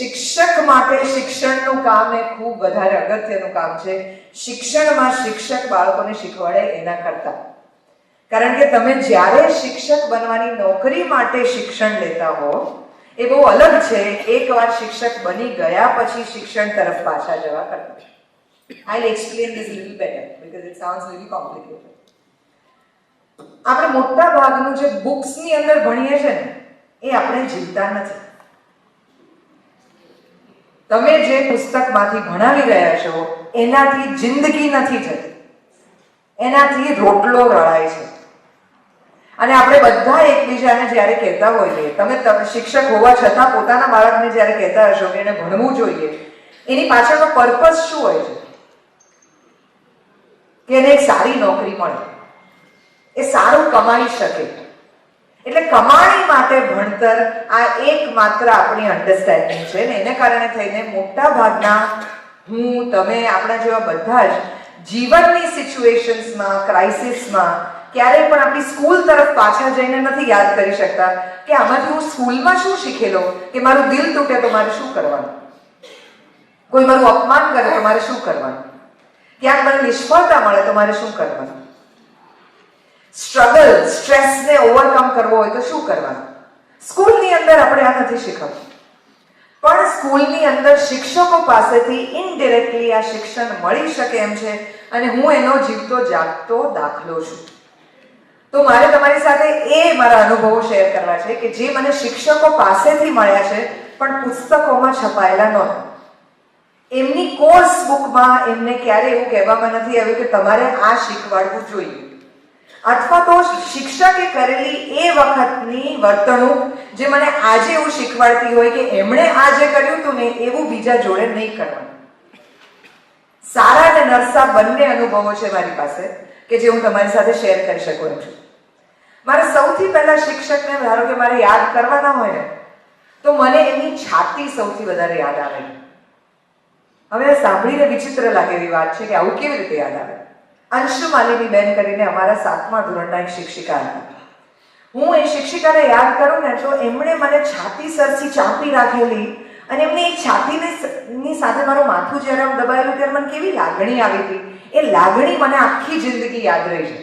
શિક્ષક માટે શિક્ષણનું કામ એ ખૂબ વધારે અગત્યનું કામ છે. શિક્ષણમાં શિક્ષક બાળકોને શીખવાડે એના કરતા. કારણ કે તમે જ્યારે શિક્ષક બનવાની નોકરી માટે શિક્ષણ લેતા હો એ બહુ અલગ છે એકવાર શિક્ષક બની ગયા પછી શિક્ષણ તરફ પાછા જવા કરતા. I'll explain this a little better because it sounds really complicated. આપણે મોટા ભાગનું જે બુક્સની અંદર ભણીએ છીએ ને એ આપણે જીવતા નથી. તમે જે પુસ્તકમાંથી ભણાવી રહ્યા છો એનાથી જિંદગી નથી જતી, એનાથી રોટલો રળાય છે. અને આપણે બધા એકબીજાને જ્યારે કહેતા હોઈએ, તમે શિક્ષક હોવા છતાં પોતાના બાળકને જ્યારે કહેતા હશો કે એને ભણવું જોઈએ, એની પાછળનો પર્પસ શું હોય છે? કે એને એક સારી નોકરી મળે, એ સારું કમાઈ શકે. એટલે કમાણી માટે ભણતર આ એકમાત્ર આપણી અન્ડરસ્ટેન્ડિંગ છે ને એને કારણે થઈને મોટા ભાગના હું, તમે, આપણા જેવા બધા જ જીવનની સિચ્યુએશન્સમાં, ક્રાઇસિસમાં ક્યારેય પણ આપણી સ્કૂલ તરફ પાછા જઈને નથી યાદ કરી શકતા કે આમાંથી હું સ્કૂલમાં શું શીખેલો, કે મારું દિલ તૂટે તો મારે શું કરવાનું, કોઈ મારું અપમાન કરે તો મારે શું કરવાનું, ક્યાંક મને નિષ્ફળતા મળે તો મારે શું કરવાનું, સ્ટ્રગલ, સ્ટ્રેસને ઓવરકમ કરવો હોય તો શું કરવાનું. સ્કૂલની અંદર આપણે આ નથી શીખવતું, પણ સ્કૂલની અંદર શિક્ષકો પાસેથી ઇનડિરેક્ટલી આ શિક્ષણ મળી શકે એમ છે અને હું એનો જીવતો જાગતો દાખલો છું. તો મારે તમારી સાથે એ મારા અનુભવો શેર કરવા છે કે જે મને શિક્ષકો પાસેથી મળ્યા છે પણ પુસ્તકોમાં છપાયેલા નહોતા. એમની કોર્સ બુકમાં એમને ક્યારે એવું કહેવામાં નથી આવ્યું કે તમારે આ શીખવાડવું જોઈએ, અથવા તો શિક્ષકે કરેલી એ વખતની વર્તણૂક જે મને આજે એવું શીખવાડતી હોય કે એમણે આ જે કર્યું હતું ને એવું બીજા જોડે નહીં કરવાનું. સારા અને નરસા બંને અનુભવો છે મારી પાસે કે જે હું તમારી સાથે શેર કરી શકું એમ છું. મારે સૌથી પહેલા શિક્ષકને ધારો કે મારે યાદ કરવાના હોય ને તો મને એમની છાતી સૌથી વધારે યાદ આવે. હવે સાંભળીને વિચિત્ર લાગે એવી વાત છે કે આવું કેવી રીતે યાદ આવે. અંશુ માલિની બેન કરીને અમારા 7મા ધોરણના એક શિક્ષિકા હતા. હું એ શિક્ષિકાને યાદ કરું ને તો એમણે મને છાતી સરસી ચાંપી રાખેલી અને એમની એક છાતીની સાથે મારું માથું જ્યારે આમ દબાયેલું ત્યારે મને કેવી લાગણી આવી હતી, એ લાગણી મને આખી જિંદગી યાદ રહી છે.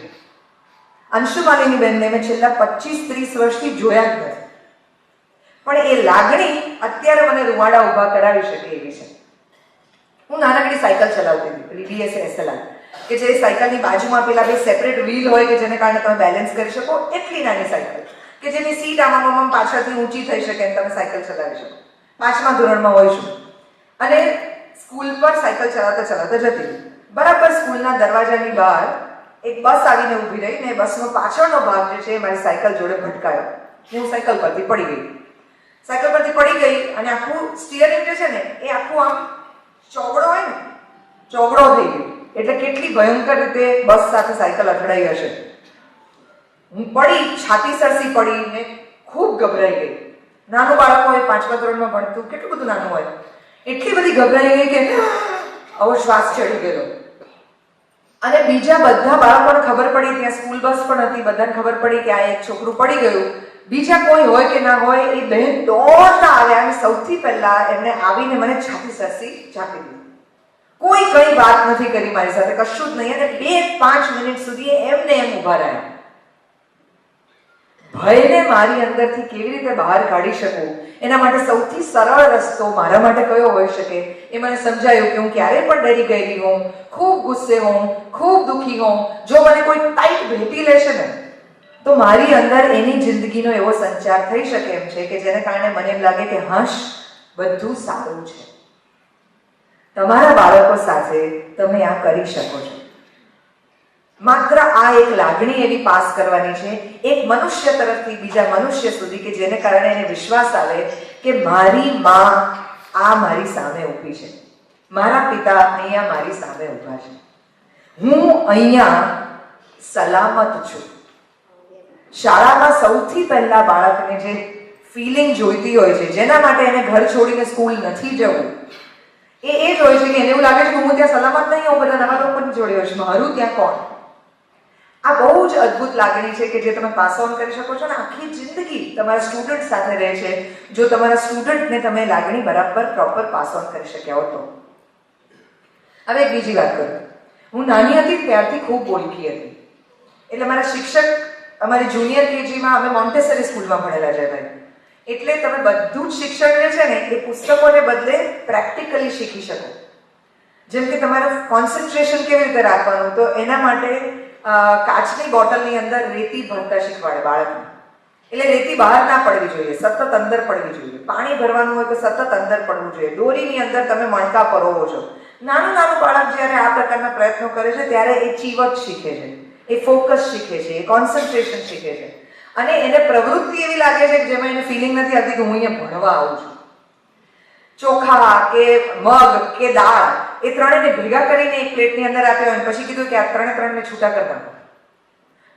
અંશુ માલિની બેનને મેં છેલ્લા 25-30 વર્ષથી જોયા જ નથી, પણ એ લાગણી અત્યારે મને રૂવાડા ઊભા કરાવી શકે એવી છે. હું નાનકડી સાયકલ ચલાવતી હતી, પેલી DSA-SLR, કે જે સાયકલની બાજુમાં પેલા બે સેપરેટ વ્હીલ હોય કે જેને કારણે તમે બેલેન્સ કરી શકો, એટલી નાની સાયકલ કે જેની સીટ આમાં પાછળથી ઊંચી થઈ શકે અને તમે સાયકલ ચલાવી શકો. 5મા ધોરણમાં હોઈશું અને સ્કૂલ પર સાયકલ ચલાવતા ચલાવતા જતી. બરાબર સ્કૂલના દરવાજાની બહાર એક બસ આવીને ઊભી રહી ને બસનો પાછળનો ભાગ જે છે એ મારી સાયકલ જોડે ભટકાયો ને હું સાયકલ પરથી પડી ગઈ. સાયકલ પરથી પડી ગઈ અને આખું સ્ટીયરિંગ જે છે ને એ આખું આમ ચોગડો હોય ને, ચોગડો થઈ ગયો. એટલે કેટલી ભયંકર રીતે બસ સાથે સાયકલ અથડાઈ હશે. હું પડી, છાતી સરસી પડી ને ખૂબ ગભરાઈ ગઈ. નાનું બાળક હોય, 5મા ધોરણમાં ભણતું, કેટલું બધું નાનું હોય, એટલી બધી ગભરાઈ ગઈ કે આવો શ્વાસ ચડી ગયો. અને બીજા બધા બાળકોને ખબર પડી, ત્યાં સ્કૂલ બસ પણ હતી, બધાને ખબર પડી કે આ એક છોકરું પડી ગયું. બીજા કોઈ હોય કે ના હોય, એ બહેન દોડતા આવ્યા અને સૌથી પહેલા એમને આવીને મને છાતી સરસી ચાપી દીધી. કોઈ કઈ વાત નથી કરી મારી સાથે, કશું જ નહીં. અને 2-5 મિનિટ સુધી એમને એમ ઉભા રહ્યા. ભયને મારી અંદરથી કેવી રીતે બહાર કાઢી શકું એના માટે સૌથી સરળ રસ્તો મારા માટે કયો હોઈ શકે એ મને સમજાયું કે હું ક્યારેય પણ ડરી ગયેલી હોઉં, ખૂબ ગુસ્સે હોઉં, ખૂબ દુઃખી હોઉં, જો મને કોઈ ટાઈટ ભેટી લેશે ને તો મારી અંદર એની જિંદગીનો એવો સંચાર થઈ શકે એમ છે કે જેને કારણે મને એમ લાગે કે હશ, બધું સારું છે. તમારા બાળકો સાથે તમે આ કરી શકો છો. માત્ર આ એક લાગણી એવી પાસ કરવાની છે એક મનુષ્ય તરફથી બીજા મનુષ્ય સુધી કે જેને કારણે એને વિશ્વાસ આવે કે મારી માં આ મારી સામે ઊભી છે, મારા પિતા અહીંયા મારી સામે ઊભા છે, હું અહીંયા સલામત છું. શાળામાં સૌથી પહેલા બાળકને જે ફિલિંગ જોઈતી હોય છે, જેના માટે એને ઘર છોડીને સ્કૂલ નથી જવું, એ જ હોય છે કે એને એવું લાગે છે કે હું ત્યાં સલામત નહીં હોઉં, બધા નવા લોકોની જોડે હોય છે, મારું ત્યાં કોણ? આ બહુ જ અદ્ભુત લાગણી છે કે જે તમે પાસ ઓન કરી શકો છો ને આખી જિંદગી તમારા સ્ટુડન્ટ સાથે રહે છે જો તમારા સ્ટુડન્ટને તમે લાગણી બરાબર પ્રોપર પાસ ઓન કરી શક્યા હો તો. હવે એક બીજી વાત કરું. હું નાની હતી ત્યારથી ખૂબ બોલકી હતી. એટલે મારા શિક્ષક અમારી જુનિયર કેજીમાં અમે મોન્ટેસરી સ્કૂલમાં ભણેલા છે ભાઈ. એટલે તમે બધું જ શિક્ષણ જે છે ને એ પુસ્તકોને બદલે પ્રેક્ટિકલી શીખી શકો. જેમ કે તમારે કોન્સન્ટ્રેશન કેવી રીતે રાખવાનું, તો એના માટે કાચની બોટલની અંદર રેતી ભરતા શીખવાડે બાળકને. એટલે રેતી બહાર ના પડવી જોઈએ, સતત અંદર પડવી જોઈએ. પાણી ભરવાનું હોય તો સતત અંદર પડવું જોઈએ. દોરીની અંદર તમે મણકા પરોવો છો. નાનું નાનું બાળક જ્યારે આ પ્રકારના પ્રયત્નો કરે છે ત્યારે એ ચીવટ શીખે છે, એ ફોકસ શીખે છે, એ કોન્સન્ટ્રેશન શીખે છે. અને એને પ્રવૃત્તિ એવી લાગે છે કે જેમાં એને ફિલિંગ નથી આવતી કે હું અહીંયા ભણવા આવું છું. ચોખા કે મગ કે દાળ એ ત્રણેયને ભેગા કરીને એક પ્લેટની અંદર આપ્યા હોય પછી કીધું કે આ ત્રણને છૂટા કરી નાખો.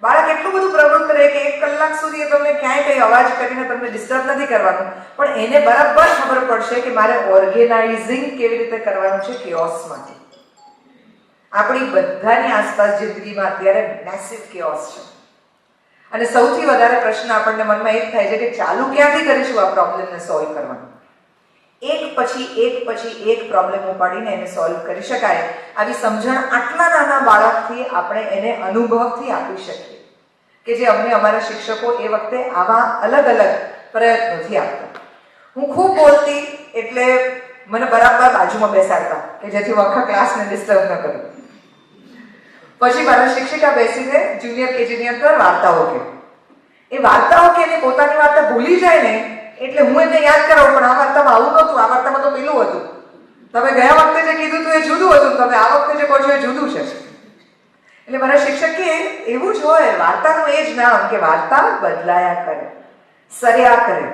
બાળક એટલું બધું પ્રવૃત્ત રહે કે 1 કલાક સુધી તમને ક્યાંય કઈ અવાજ કરીને તમને ડિસ્ટર્બ નથી કરવાનું, પણ એને બરાબર ખબર પડશે કે મારે ઓર્ગેનાઇઝિંગ કેવી રીતે કરવાનું છે કેઓસમાંથી. આપણી બધાની આસપાસ જિંદગીમાં અત્યારે મેસિવ કેઓસ છે અને સૌથી વધારે પ્રશ્ન આપણને મનમાં એ જ થાય છે કે ચાલુ ક્યાંથી કરીશું આ પ્રોબ્લેમને સોલ્વ કરવાનું. એક પછી એક પ્રોબ્લેમ ઉપાડીને એને સોલ્વ કરી શકાય આવી સમજણ આટલા નાના બાળકથી આપણે એને અનુભવથી આપી શકીએ કે જે અમને અમારા શિક્ષકો એ વખતે આવા અલગ અલગ પ્રયત્નોથી આપતા. હું ખૂબ બોલતી એટલે મને બરાબર બાજુમાં બેસાડતા કે જેથી હું આખા ક્લાસને ડિસ્ટર્બ ન કરું. પછી મારા શિક્ષિકા બેસીને જુનિયર કેજીની અંદર વાર્તાઓ કહે. એ વાર્તાઓ કે એને પોતાની વાર્તા ભૂલી જાય ને એટલે હું એને યાદ કરાવું, પણ આ વાર્તામાં આવું નહોતું, આ વાર્તામાં તો પેલું હતું. તમે ગયા વખતે જે કીધું હતું એ જુદું હતું, તમે આ વખતે જે કહો છો એ જુદું છે. એટલે મારા શિક્ષક કે એવું જ હોય, વાર્તાનું એ જ નામ કે વાર્તા બદલાયા કરે, સર્યા કરે.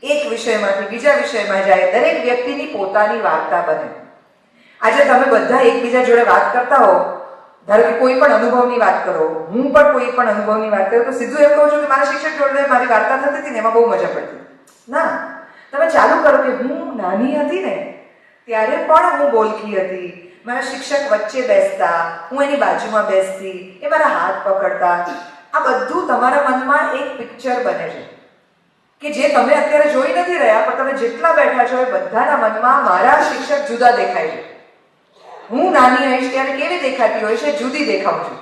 એક વિષયમાંથી બીજા વિષયમાં જાય, દરેક વ્યક્તિની પોતાની વાર્તા બને. આજે તમે બધા એકબીજા જોડે વાત કરતા હો, ધારો કે કોઈ પણ અનુભવની વાત કરો, હું પણ કોઈ પણ અનુભવની વાત કરું તો સીધું એમ કહું છું કે મારા શિક્ષક જોડે મારી વાર્તા થતી હતી ને એમાં બહુ મજા પડતી. ના, તમે ચાલુ કરો કે હું નાની હતી ને ત્યારે પણ હું બોલકી હતી. મારા શિક્ષક વચ્ચે બેસતા, હું એની બાજુમાં બેસતી, એ મારા હાથ પકડતા. આ બધું તમારા મનમાં એક પિક્ચર બને છે કે જે તમે અત્યારે જોઈ નથી રહ્યા, પણ તમે જેટલા બેઠા છો એ બધાના મનમાં મારા શિક્ષક જુદા દેખાય છે. હું નાની હોઈશ ત્યારે કેવી દેખાતી હોય છે, જુદી દેખાઉં છું.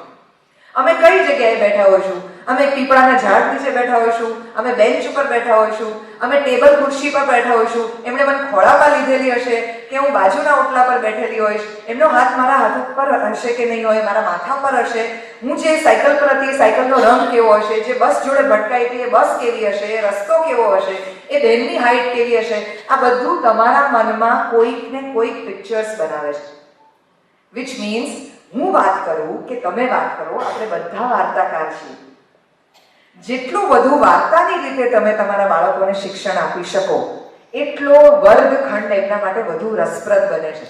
અમે કઈ જગ્યાએ બેઠા હોઈશું, અમે પીપળાના ઝાડ નીચે બેઠા હોઈશું, અમે બેન્ચ ઉપર બેઠા હોઈશું, અમે ટેબલ ખુરશી પર બેઠા હોઈશું, એમણે મને ખોળામાં લીધેલી હશે કે હું બાજુના ઓટલા પર બેઠેલી હોઈશ, એમનો હાથ મારા હાથ પર હશે કે નહીં હોય, મારા માથા પર હશે, હું જે સાયકલ પર હતી સાયકલનો રંગ કેવો હશે, જે બસ જોડે ભટકાઈ હતી એ બસ કેવી હશે, એ રસ્તો કેવો હશે, એ બેનની હાઈટ કેવી હશે. આ બધું તમારા મનમાં કોઈક ને કોઈક પિક્ચર્સ બનાવે છે. વિચ મીન્સ હું વાત કરું કે તમે વાત કરો, આપણે બધા વાર્તાકાર છીએ. જેટલું વધુ વાર્તાની રીતે તમે તમારા બાળકોને શિક્ષણ આપી શકો એટલો વર્ગખંડ એમના માટે વધુ રસપ્રદ બને છે.